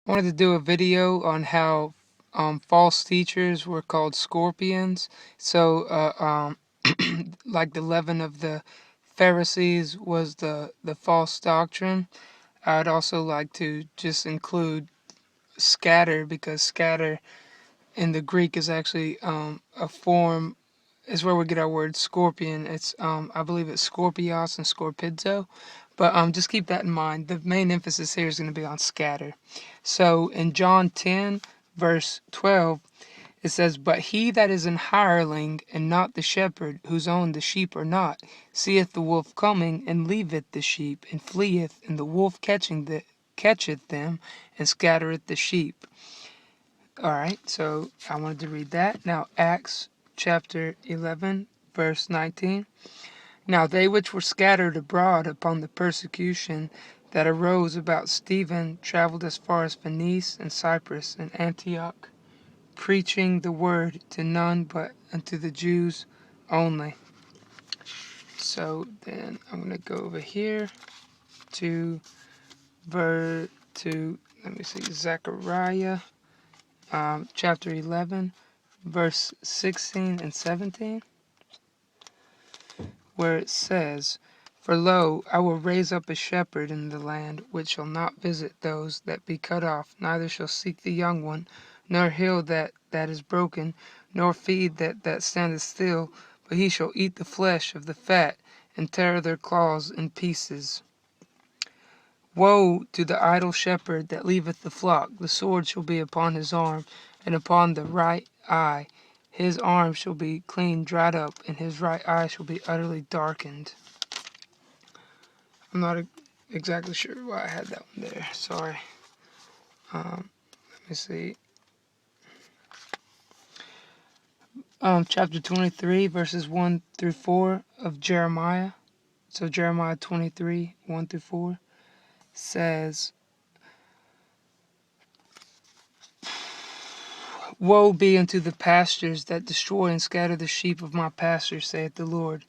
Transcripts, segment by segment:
wanted to do a video on how false teachers were called scorpions. So, like the leaven of the Pharisees was the false doctrine. I'd also like to just include scatter, because scatter in the Greek is actually a form, is where we get our word scorpion. It's I believe it's scorpios and scorpidzo, but just keep that in mind. The main emphasis here is going to be on scatter. So in John 10 verse 12, it says, "But he that is an hireling, and not the shepherd, whose own the sheep are not, seeth the wolf coming, and leaveth the sheep, and fleeth, and the wolf catcheth them, and scattereth the sheep." Alright, so I wanted to read that. Now, Acts chapter 11, verse 19. "Now they which were scattered abroad upon the persecution that arose about Stephen traveled as far as Phoenice and Cyprus and Antioch, preaching the word to none but unto the Jews only." So then I'm going to go over here to Zechariah chapter 11, verse 16 and 17, where it says, "For lo, I will raise up a shepherd in the land, which shall not visit those that be cut off, neither shall seek the young one, nor heal that is broken, nor feed that standeth still, but he shall eat the flesh of the fat, and tear their claws in pieces. Woe to the idle shepherd that leaveth the flock! The sword shall be upon his arm, and upon the right eye. His arm shall be clean dried up, and his right eye shall be utterly darkened." I'm not exactly sure why I had that one there. Sorry. Let me see. Chapter 23, verses 1 through 4 of Jeremiah. So Jeremiah 23, 1 through 4 says, "Woe be unto the pastures that destroy and scatter the sheep of my pastures, saith the Lord.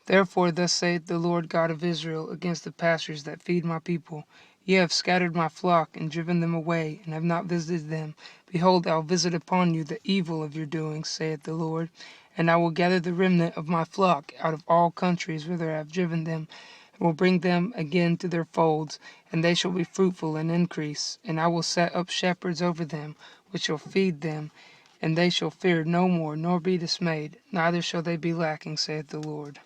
Therefore thus saith the Lord God of Israel against the pastures that feed my people: Ye have scattered my flock, and driven them away, and have not visited them. Behold, I will visit upon you the evil of your doings, saith the Lord. And I will gather the remnant of my flock out of all countries whither I have driven them, and will bring them again to their folds, and they shall be fruitful and increase. And I will set up shepherds over them, which shall feed them, and they shall fear no more, nor be dismayed, neither shall they be lacking, saith the Lord."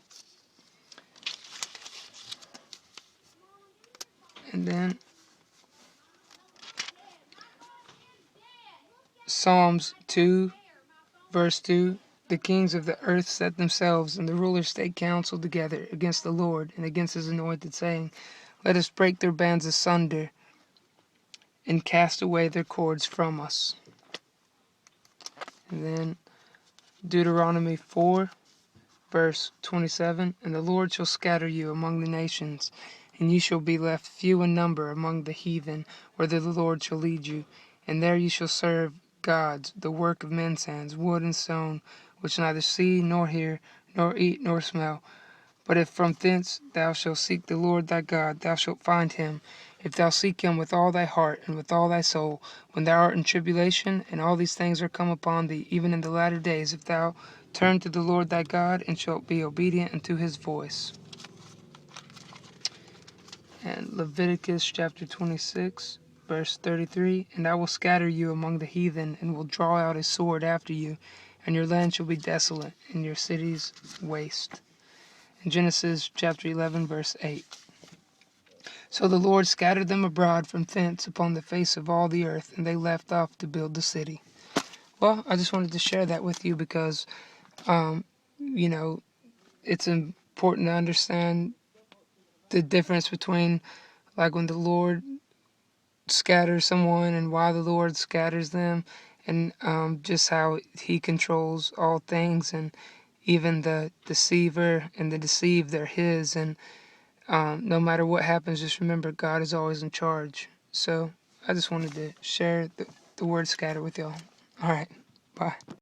And then Psalms 2, verse 2, "The kings of the earth set themselves, and the rulers take counsel together against the Lord and against his anointed, saying, Let us break their bands asunder, and cast away their cords from us." And then Deuteronomy 4, verse 27, "And the Lord shall scatter you among the nations, and ye shall be left few in number among the heathen, whither the Lord shall lead you. And there ye shall serve gods, the work of men's hands, wood and stone, which neither see, nor hear, nor eat, nor smell. But if from thence thou shalt seek the Lord thy God, thou shalt find him, if thou seek him with all thy heart and with all thy soul. When thou art in tribulation, and all these things are come upon thee, even in the latter days, if thou turn to the Lord thy God, and shalt be obedient unto his voice." And Leviticus chapter 26, verse 33, "And I will scatter you among the heathen, and will draw out a sword after you, and your land shall be desolate, and your cities waste." And Genesis chapter 11, verse 8. "So the Lord scattered them abroad from thence upon the face of all the earth, and they left off to build the city." Well, I just wanted to share that with you because, you know, it's important to understand the difference between, like, when the Lord scatters someone and why the Lord scatters them, and just how he controls all things, and even the deceiver and the deceived, they're his. And no matter what happens, just remember God is always in charge. So I just wanted to share the word scatter with y'all. All right, bye.